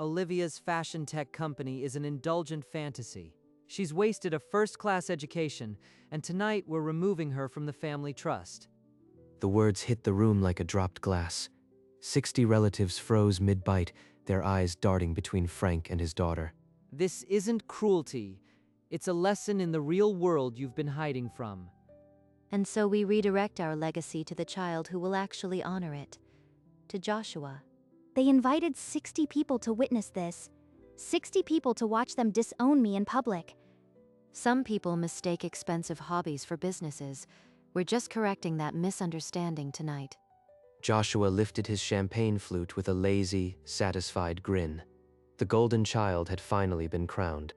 Olivia's fashion tech company is an indulgent fantasy. She's wasted a first-class education, and tonight we're removing her from the family trust. The words hit the room like a dropped glass. 60 relatives froze mid-bite, their eyes darting between Frank and his daughter. This isn't cruelty. It's a lesson in the real world you've been hiding from. And so we redirect our legacy to the child who will actually honor it. To Joshua. They invited 60 people to witness this. 60 people to watch them disown me in public. Some people mistake expensive hobbies for businesses. We're just correcting that misunderstanding tonight. Joshua lifted his champagne flute with a lazy, satisfied grin. The golden child had finally been crowned.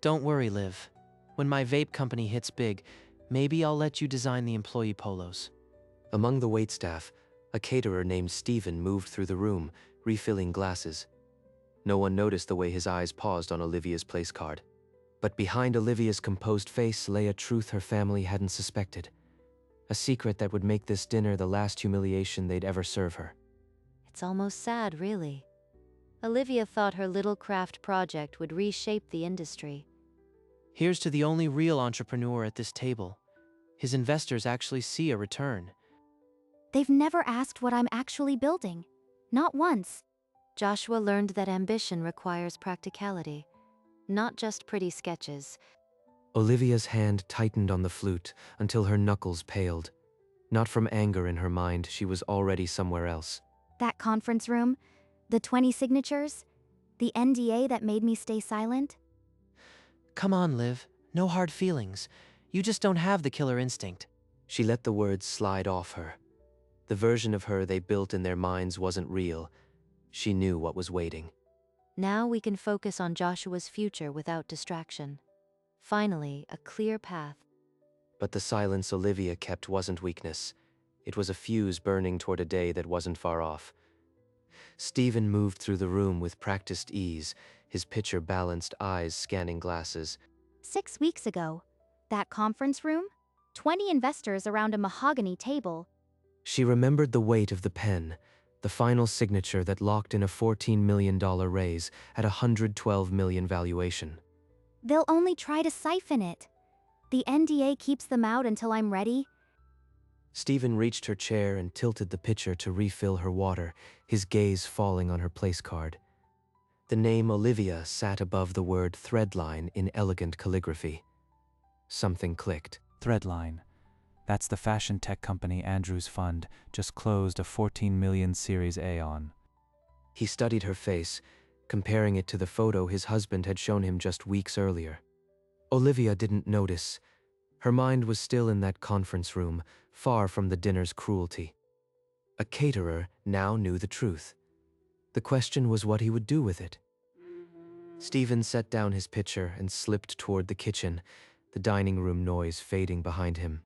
Don't worry, Liv. When my vape company hits big, maybe I'll let you design the employee polos. Among the waitstaff, a caterer named Stephen moved through the room, refilling glasses. No one noticed the way his eyes paused on Olivia's place card. But behind Olivia's composed face lay a truth her family hadn't suspected. A secret that would make this dinner the last humiliation they'd ever serve her. It's almost sad, really. Olivia thought her little craft project would reshape the industry. Here's to the only real entrepreneur at this table. His investors actually see a return. They've never asked what I'm actually building. Not once. Joshua learned that ambition requires practicality, not just pretty sketches. Olivia's hand tightened on the flute until her knuckles paled. Not from anger in her mind, she was already somewhere else. That conference room, the 20 signatures, the NDA that made me stay silent. Come on, Liv. No hard feelings. You just don't have the killer instinct. She let the words slide off her. The version of her they built in their minds wasn't real. She knew what was waiting. Now we can focus on Joshua's future without distraction. Finally, a clear path. But the silence Olivia kept wasn't weakness. It was a fuse burning toward a day that wasn't far off. Stephen moved through the room with practiced ease, his picture-balanced eyes scanning glasses. 6 weeks ago, that conference room, 20 investors around a mahogany table. She remembered the weight of the pen, the final signature that locked in a $14 million raise at a $112 million valuation. They'll only try to siphon it. The NDA keeps them out until I'm ready. Stephen reached her chair and tilted the pitcher to refill her water, his gaze falling on her place card. The name Olivia sat above the word Threadline in elegant calligraphy. Something clicked. Threadline. That's the fashion tech company Andrew's fund just closed a 14 million Series A on. He studied her face, comparing it to the photo his husband had shown him just weeks earlier. Olivia didn't notice. Her mind was still in that conference room, far from the dinner's cruelty. A caterer now knew the truth. The question was what he would do with it. Stephen set down his pitcher and slipped toward the kitchen, the dining room noise fading behind him.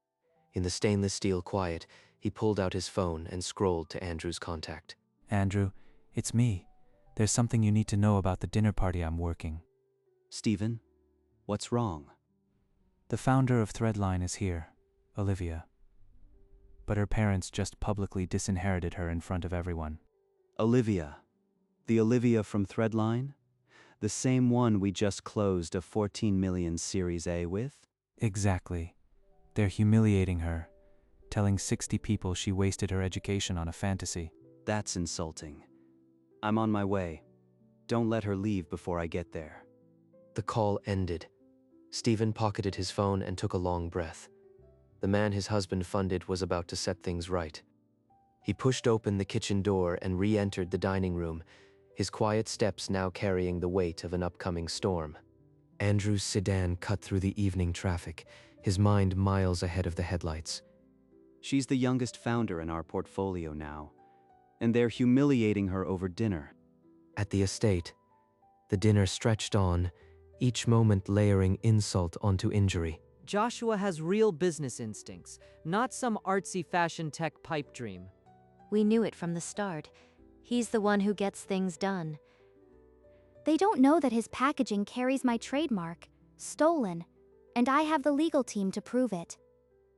In the stainless steel quiet, he pulled out his phone and scrolled to Andrew's contact. Andrew, it's me. There's something you need to know about the dinner party I'm working. Stephen, what's wrong? The founder of Threadline is here, Olivia. But her parents just publicly disinherited her in front of everyone. Olivia. The Olivia from Threadline? The same one we just closed a 14 million Series A with? Exactly. They're humiliating her, telling 60 people she wasted her education on a fantasy. That's insulting. I'm on my way. Don't let her leave before I get there. The call ended. Stephen pocketed his phone and took a long breath. The man his husband funded was about to set things right. He pushed open the kitchen door and re-entered the dining room, his quiet steps now carrying the weight of an upcoming storm. Andrew's sedan cut through the evening traffic, his mind miles ahead of the headlights. She's the youngest founder in our portfolio now, and they're humiliating her over dinner. At the estate, the dinner stretched on, each moment layering insult onto injury. Joshua has real business instincts, not some artsy fashion tech pipe dream. We knew it from the start. He's the one who gets things done. They don't know that his packaging carries my trademark, stolen, and I have the legal team to prove it.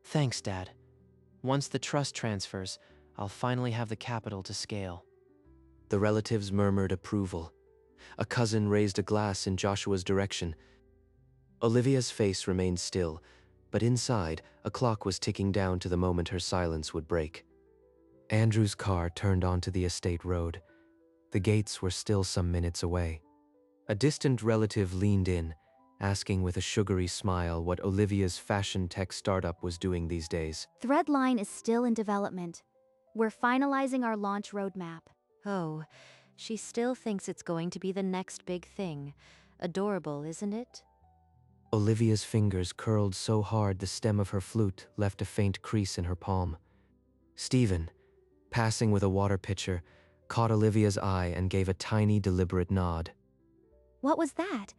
Thanks, Dad. Once the trust transfers, I'll finally have the capital to scale. The relatives murmured approval. A cousin raised a glass in Joshua's direction. Olivia's face remained still, but inside, a clock was ticking down to the moment her silence would break. Andrew's car turned onto the estate road. The gates were still some minutes away. A distant relative leaned in, asking with a sugary smile what Olivia's fashion tech startup was doing these days. Threadline is still in development. We're finalizing our launch roadmap. Oh, she still thinks it's going to be the next big thing. Adorable, isn't it? Olivia's fingers curled so hard the stem of her flute left a faint crease in her palm. Stephen, passing with a water pitcher, caught Olivia's eye and gave a tiny, deliberate nod. What was that?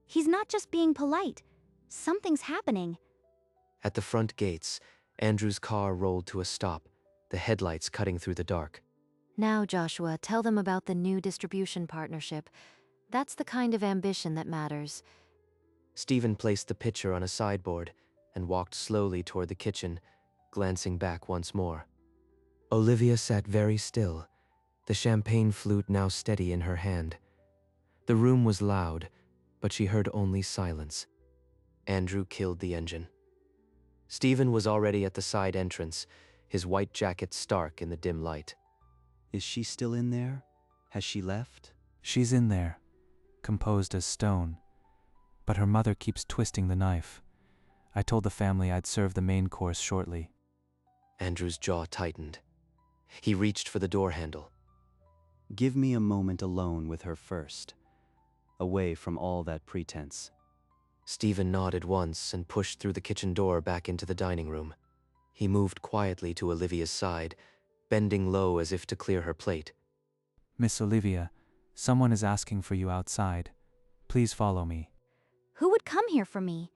He's not just being polite. Something's happening. At the front gates, Andrew's car rolled to a stop, the headlights cutting through the dark. Now, Joshua, tell them about the new distribution partnership. That's the kind of ambition that matters. Stephen placed the pitcher on a sideboard and walked slowly toward the kitchen, glancing back once more. Olivia sat very still, the champagne flute now steady in her hand. The room was loud, but she heard only silence. Andrew killed the engine. Stephen was already at the side entrance, his white jacket stark in the dim light. Is she still in there? Has she left? She's in there, composed as stone. But her mother keeps twisting the knife. I told the family I'd serve the main course shortly. Andrew's jaw tightened. He reached for the door handle. Give me a moment alone with her first, away from all that pretense. Stephen nodded once and pushed through the kitchen door back into the dining room. He moved quietly to Olivia's side, bending low as if to clear her plate. Miss Olivia, someone is asking for you outside. Please follow me. Who would come here for me?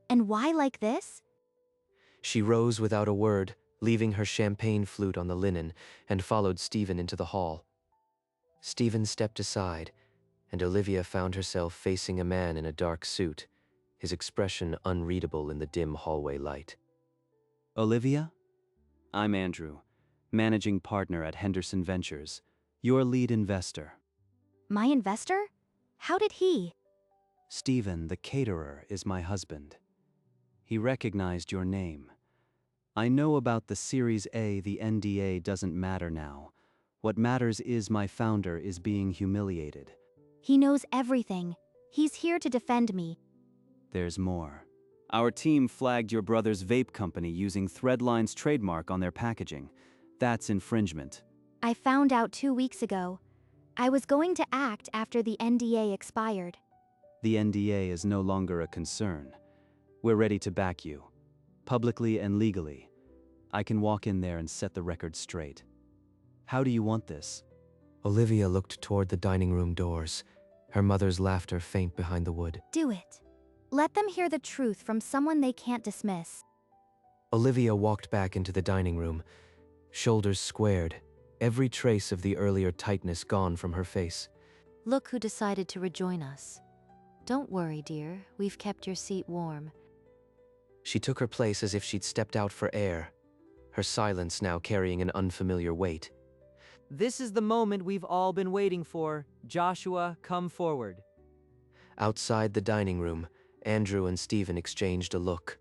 And why like this? She rose without a word, leaving her champagne flute on the linen, and followed Stephen into the hall. Stephen stepped aside, and Olivia found herself facing a man in a dark suit, his expression unreadable in the dim hallway light. Olivia? I'm Andrew, managing partner at Henderson Ventures, your lead investor. My investor? How did he? Stephen, the caterer, is my husband. He recognized your name. I know about the Series A, the NDA doesn't matter now. What matters is my founder is being humiliated. He knows everything. He's here to defend me. There's more. Our team flagged your brother's vape company using Threadline's trademark on their packaging. That's infringement. I found out 2 weeks ago. I was going to act after the NDA expired. The NDA is no longer a concern. We're ready to back you, publicly and legally. I can walk in there and set the record straight. How do you want this? Olivia looked toward the dining room doors, her mother's laughter faint behind the wood. Do it. Let them hear the truth from someone they can't dismiss. Olivia walked back into the dining room, shoulders squared, every trace of the earlier tightness gone from her face. Look who decided to rejoin us. Don't worry, dear. We've kept your seat warm. She took her place as if she'd stepped out for air, her silence now carrying an unfamiliar weight. This is the moment we've all been waiting for. Joshua, come forward. Outside the dining room, Andrew and Stephen exchanged a look.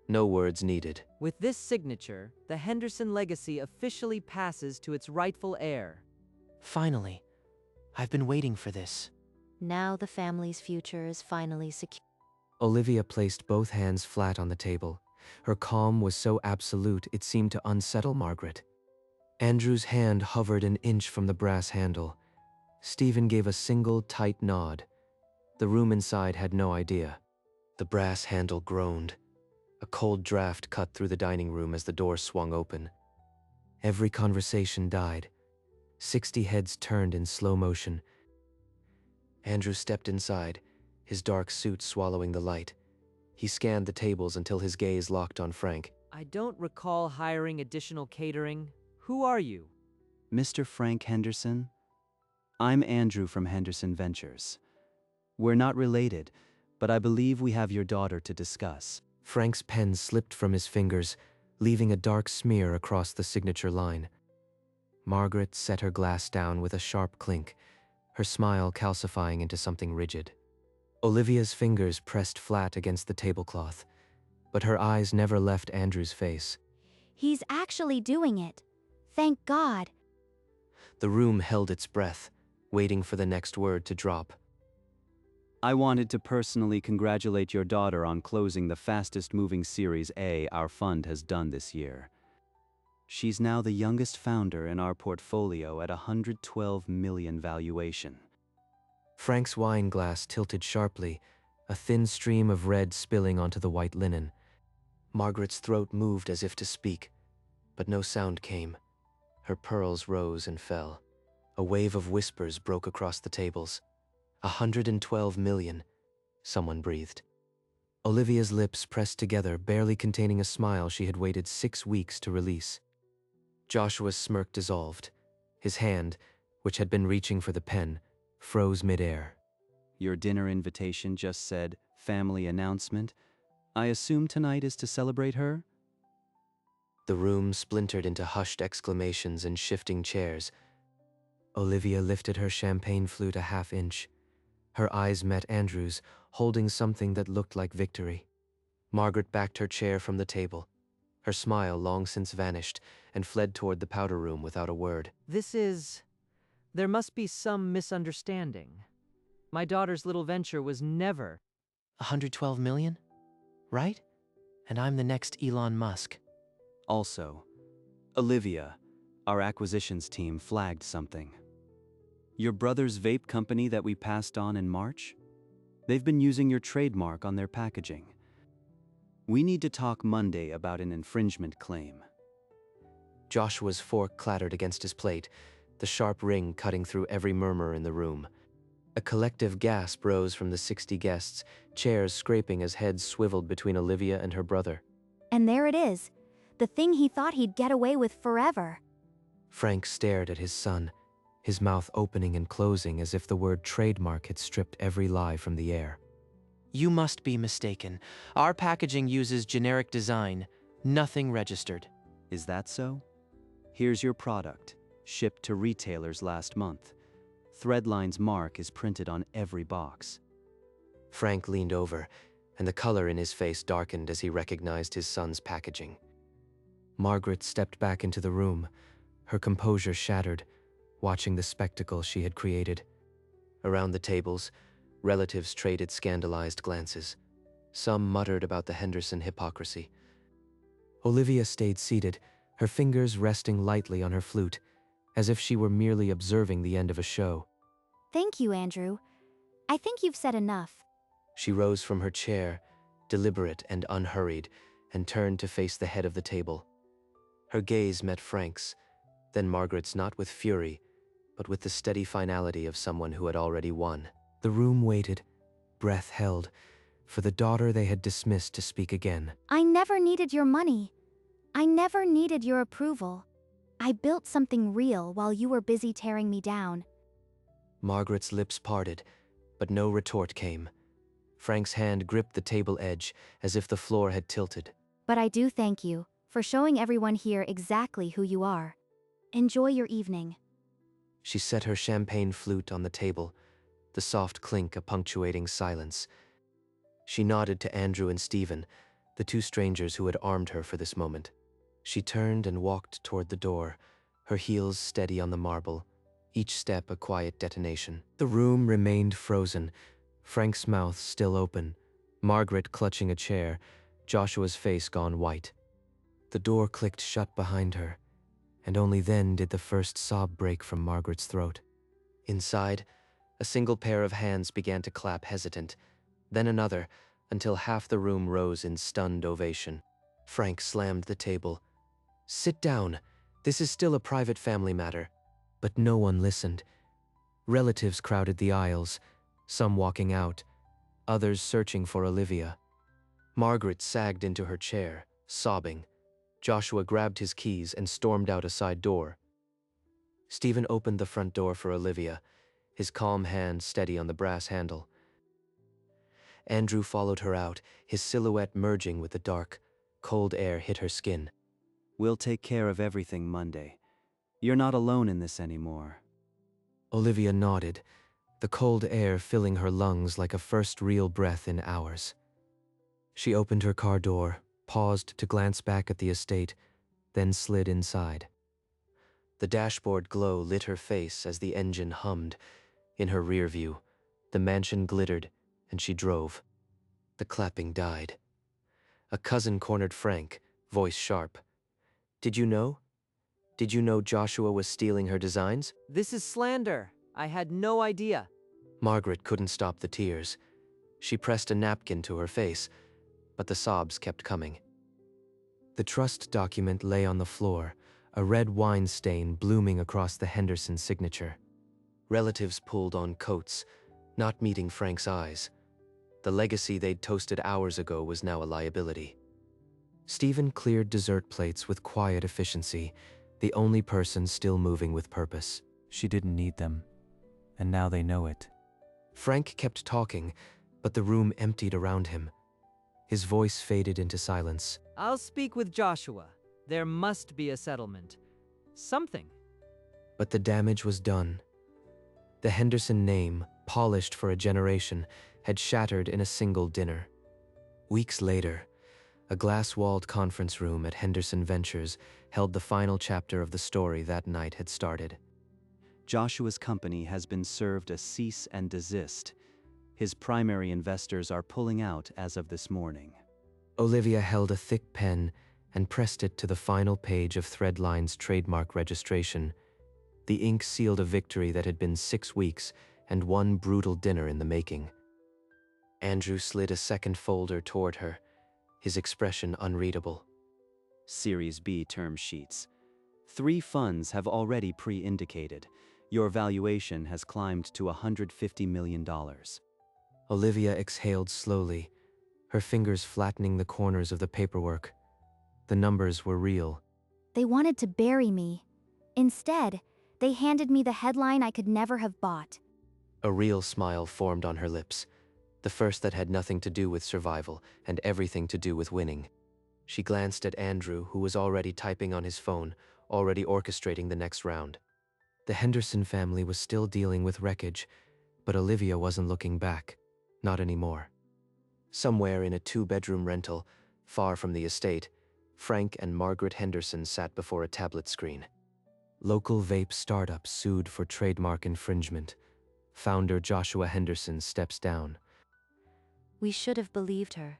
No words needed. With this signature, the Henderson legacy officially passes to its rightful heir. Finally. I've been waiting for this. Now the family's future is finally secure. Olivia placed both hands flat on the table. Her calm was so absolute it seemed to unsettle Margaret. Andrew's hand hovered an inch from the brass handle. Stephen gave a single tight nod. The room inside had no idea. The brass handle groaned. A cold draft cut through the dining room as the door swung open. Every conversation died. 60 heads turned in slow motion. Andrew stepped inside, his dark suit swallowing the light. He scanned the tables until his gaze locked on Frank. I don't recall hiring additional catering. Who are you? Mr. Frank Henderson? I'm Andrew from Henderson Ventures. We're not related, but I believe we have your daughter to discuss. Frank's pen slipped from his fingers, leaving a dark smear across the signature line. Margaret set her glass down with a sharp clink. her smile calcifying into something rigid. Olivia's fingers pressed flat against the tablecloth, but her eyes never left Andrew's face. He's actually doing it. Thank God. The room held its breath, waiting for the next word to drop. I wanted to personally congratulate your daughter on closing the fastest moving Series A our fund has done this year. She's now the youngest founder in our portfolio at 112 million valuation. Frank's wine glass tilted sharply, a thin stream of red spilling onto the white linen. Margaret's throat moved as if to speak, but no sound came. Her pearls rose and fell. A wave of whispers broke across the tables. 112 million, someone breathed. Olivia's lips pressed together, barely containing a smile she had waited 6 weeks to release. Joshua's smirk dissolved. His hand, which had been reaching for the pen, froze midair. Your dinner invitation just said, family announcement. I assume tonight is to celebrate her? The room splintered into hushed exclamations and shifting chairs. Olivia lifted her champagne flute a half-inch. Her eyes met Andrew's, holding something that looked like victory. Margaret backed her chair from the table. Her smile long since vanished and fled toward the powder room without a word. There must be some misunderstanding. My daughter's little venture was never. 112 million? Right? And I'm the next Elon Musk. Also, Olivia, our acquisitions team flagged something. Your brother's vape company that we passed on in March? They've been using your trademark on their packaging. We need to talk Monday about an infringement claim. Joshua's fork clattered against his plate, the sharp ring cutting through every murmur in the room. A collective gasp rose from the 60 guests, chairs scraping as heads swiveled between Olivia and her brother. And there it is. The thing he thought he'd get away with forever. Frank stared at his son, his mouth opening and closing as if the word trademark had stripped every lie from the air. You must be mistaken. Our packaging uses generic design, nothing registered. Is that so? Here's your product, shipped to retailers last month. Threadline's mark is printed on every box. Frank leaned over, and the color in his face darkened as he recognized his son's packaging. Margaret stepped back into the room, her composure shattered, watching the spectacle she had created. Around the tables, relatives traded scandalized glances. Some muttered about the Henderson hypocrisy. Olivia stayed seated, her fingers resting lightly on her flute, as if she were merely observing the end of a show. Thank you, Andrew. I think you've said enough. She rose from her chair, deliberate and unhurried, and turned to face the head of the table. Her gaze met Frank's, then Margaret's, not with fury, but with the steady finality of someone who had already won. The room waited, breath held, for the daughter they had dismissed to speak again. I never needed your money. I never needed your approval. I built something real while you were busy tearing me down. Margaret's lips parted, but no retort came. Frank's hand gripped the table edge as if the floor had tilted. But I do thank you for showing everyone here exactly who you are. Enjoy your evening. She set her champagne flute on the table, the soft clink a punctuating silence. She nodded to Andrew and Stephen, the two strangers who had armed her for this moment. She turned and walked toward the door, her heels steady on the marble, each step a quiet detonation. The room remained frozen, Frank's mouth still open, Margaret clutching a chair, Joshua's face gone white. The door clicked shut behind her, and only then did the first sob break from Margaret's throat. Inside, a single pair of hands began to clap hesitant, then another, until half the room rose in stunned ovation. Frank slammed the table. "Sit down. This is still a private family matter." But no one listened. Relatives crowded the aisles, some walking out, others searching for Olivia. Margaret sagged into her chair, sobbing. Joshua grabbed his keys and stormed out a side door. Stephen opened the front door for Olivia, his calm hand steady on the brass handle. Andrew followed her out, his silhouette merging with the dark. Cold air hit her skin. We'll take care of everything Monday. You're not alone in this anymore. Olivia nodded, the cold air filling her lungs like a first real breath in hours. She opened her car door, paused to glance back at the estate, then slid inside. The dashboard glow lit her face as the engine hummed. In her rear view, the mansion glittered, and she drove. The clapping died. A cousin cornered Frank, voice sharp. Did you know? Did you know Joshua was stealing her designs? This is slander. I had no idea. Margaret couldn't stop the tears. She pressed a napkin to her face, but the sobs kept coming. The trust document lay on the floor, a red wine stain blooming across the Henderson signature. Relatives pulled on coats, not meeting Frank's eyes. The legacy they'd toasted hours ago was now a liability. Stephen cleared dessert plates with quiet efficiency, the only person still moving with purpose. She didn't need them, and now they know it. Frank kept talking, but the room emptied around him. His voice faded into silence. I'll speak with Joshua. There must be a settlement. Something. But the damage was done. The Henderson name, polished for a generation, had shattered in a single dinner. Weeks later, a glass-walled conference room at Henderson Ventures held the final chapter of the story that night had started. Joshua's company has been served a cease and desist. His primary investors are pulling out as of this morning. Olivia held a thick pen and pressed it to the final page of Threadline's trademark registration. The ink sealed a victory that had been 6 weeks and one brutal dinner in the making. Andrew slid a second folder toward her, his expression unreadable. Series B term sheets. 3 funds have already pre-indicated. Your valuation has climbed to $150 million. Olivia exhaled slowly, her fingers flattening the corners of the paperwork. The numbers were real. They wanted to bury me. Instead, they handed me the headline I could never have bought. A real smile formed on her lips, the first that had nothing to do with survival and everything to do with winning. She glanced at Andrew, who was already typing on his phone, already orchestrating the next round. The Henderson family was still dealing with wreckage, but Olivia wasn't looking back. Not anymore. Somewhere in a 2-bedroom rental, far from the estate, Frank and Margaret Henderson sat before a tablet screen. Local vape startup sued for trademark infringement. Founder Joshua Henderson steps down. We should have believed her.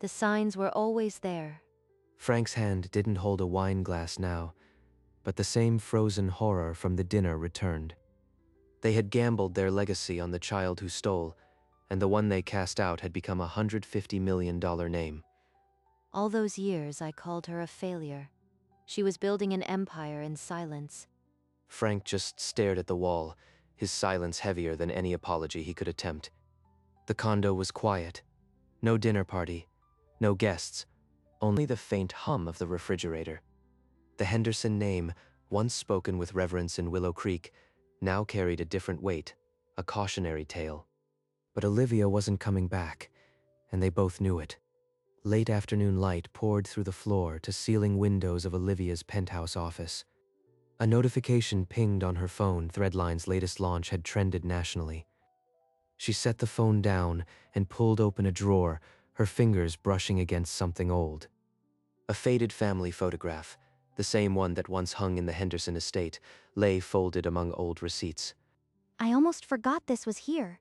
The signs were always there. Frank's hand didn't hold a wine glass now, but the same frozen horror from the dinner returned. They had gambled their legacy on the child who stole, and the one they cast out had become a $150 million name. All those years I called her a failure. She was building an empire in silence. Frank just stared at the wall, his silence heavier than any apology he could attempt. The condo was quiet. No dinner party, no guests, only the faint hum of the refrigerator. The Henderson name, once spoken with reverence in Willow Creek, now carried a different weight, a cautionary tale. But Olivia wasn't coming back, and they both knew it. Late afternoon light poured through the floor to ceiling windows of Olivia's penthouse office. A notification pinged on her phone. Threadline's latest launch had trended nationally. She set the phone down and pulled open a drawer, her fingers brushing against something old. A faded family photograph, the same one that once hung in the Henderson estate, lay folded among old receipts. I almost forgot this was here.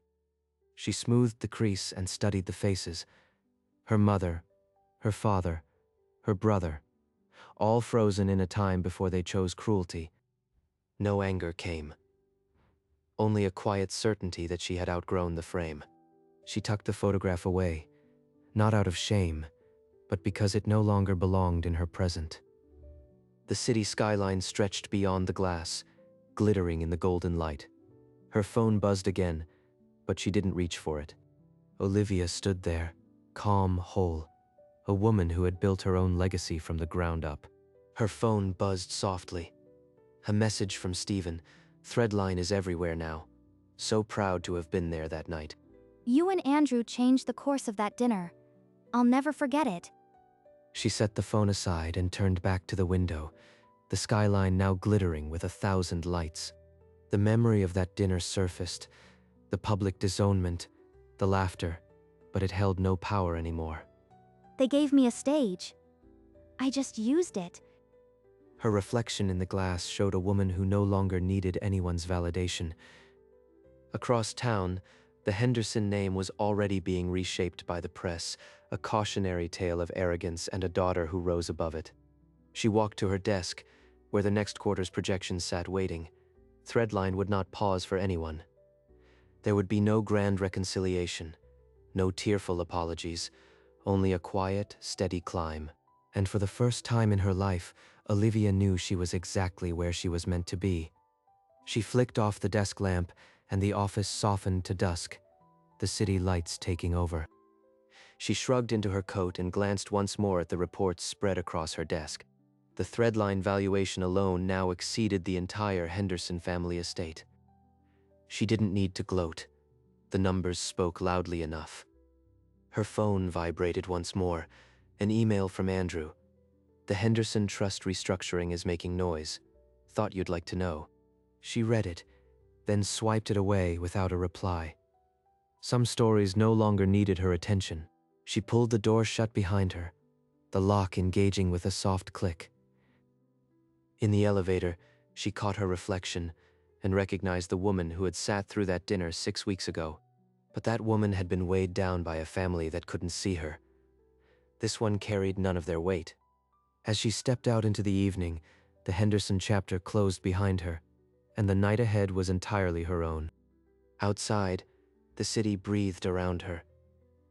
She smoothed the crease and studied the faces. Her mother, her father, her brother, all frozen in a time before they chose cruelty. No anger came. Only a quiet certainty that she had outgrown the frame. She tucked the photograph away, not out of shame, but because it no longer belonged in her present. The city skyline stretched beyond the glass, glittering in the golden light. Her phone buzzed again, but she didn't reach for it. Olivia stood there, calm, whole, a woman who had built her own legacy from the ground up. Her phone buzzed softly. A message from Stephen. Threadline is everywhere now. So proud to have been there that night. You and Andrew changed the course of that dinner. I'll never forget it. She set the phone aside and turned back to the window, the skyline now glittering with 1,000 lights. The memory of that dinner surfaced, the public disownment, the laughter, but it held no power anymore. They gave me a stage. I just used it. Her reflection in the glass showed a woman who no longer needed anyone's validation. Across town, the Henderson name was already being reshaped by the press, a cautionary tale of arrogance and a daughter who rose above it. She walked to her desk, where the next quarter's projections sat waiting. Threadline would not pause for anyone. There would be no grand reconciliation, no tearful apologies, only a quiet, steady climb. And for the first time in her life, Olivia knew she was exactly where she was meant to be. She flicked off the desk lamp, and the office softened to dusk, the city lights taking over. She shrugged into her coat and glanced once more at the reports spread across her desk. The Threadline valuation alone now exceeded the entire Henderson family estate. She didn't need to gloat. The numbers spoke loudly enough. Her phone vibrated once more, an email from Andrew. The Henderson Trust restructuring is making noise. Thought you'd like to know. She read it, then swiped it away without a reply. Some stories no longer needed her attention. She pulled the door shut behind her, the lock engaging with a soft click. In the elevator, she caught her reflection and recognized the woman who had sat through that dinner 6 weeks ago. But that woman had been weighed down by a family that couldn't see her. This one carried none of their weight. As she stepped out into the evening, the Henderson chapter closed behind her, and the night ahead was entirely her own. Outside, the city breathed around her.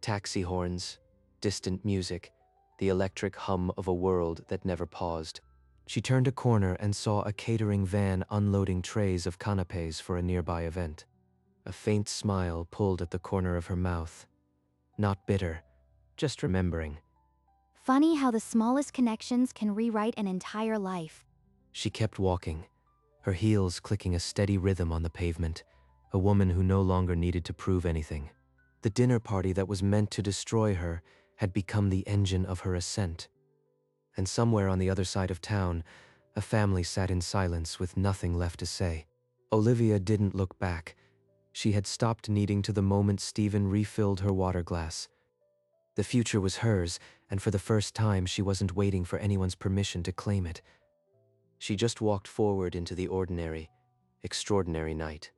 Taxi horns, distant music, the electric hum of a world that never paused. She turned a corner and saw a catering van unloading trays of canapés for a nearby event. A faint smile pulled at the corner of her mouth. Not bitter, just remembering. Funny how the smallest connections can rewrite an entire life. She kept walking, her heels clicking a steady rhythm on the pavement, a woman who no longer needed to prove anything. The dinner party that was meant to destroy her had become the engine of her ascent. And somewhere on the other side of town, a family sat in silence with nothing left to say. Olivia didn't look back. She had stopped needing to the moment Stephen refilled her water glass. The future was hers, and for the first time she wasn't waiting for anyone's permission to claim it. She just walked forward into the ordinary, extraordinary night.